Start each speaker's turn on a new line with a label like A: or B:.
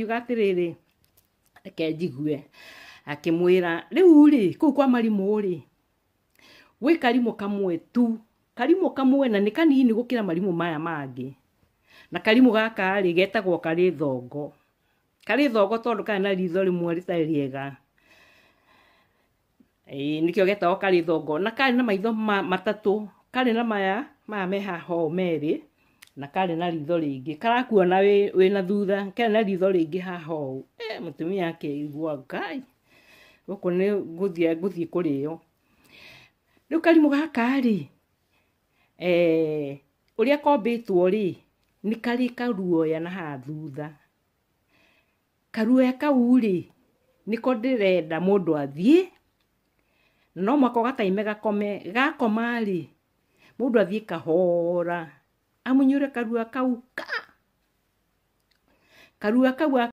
A: Yugatiriri reke njigue akimwira riu ri kuu kwa marimu ri gwi karimu kamwe tu, karimu kamwe na ni kanini gukira marimu maya mangi, na karimu gaka ri getagwo kari thongo tondu kana ritho rimwe ritari riega nikio getagwo kari thongo, na kari na maitho matatu, kari na maya me haha meri na kari na ritho ringi karakuona wina thutha, kari na ritho ringi haha mutumia akigua Ngai guku ni nguthie kurio. Riu karimu gaka ri uria kombitwo ri ni kari karuoya na ha thutha, karuoya kau ri niko ndirenda mundu athie, no mwako gataime gakoma ri mundu athie kahora amunyure karuoya kau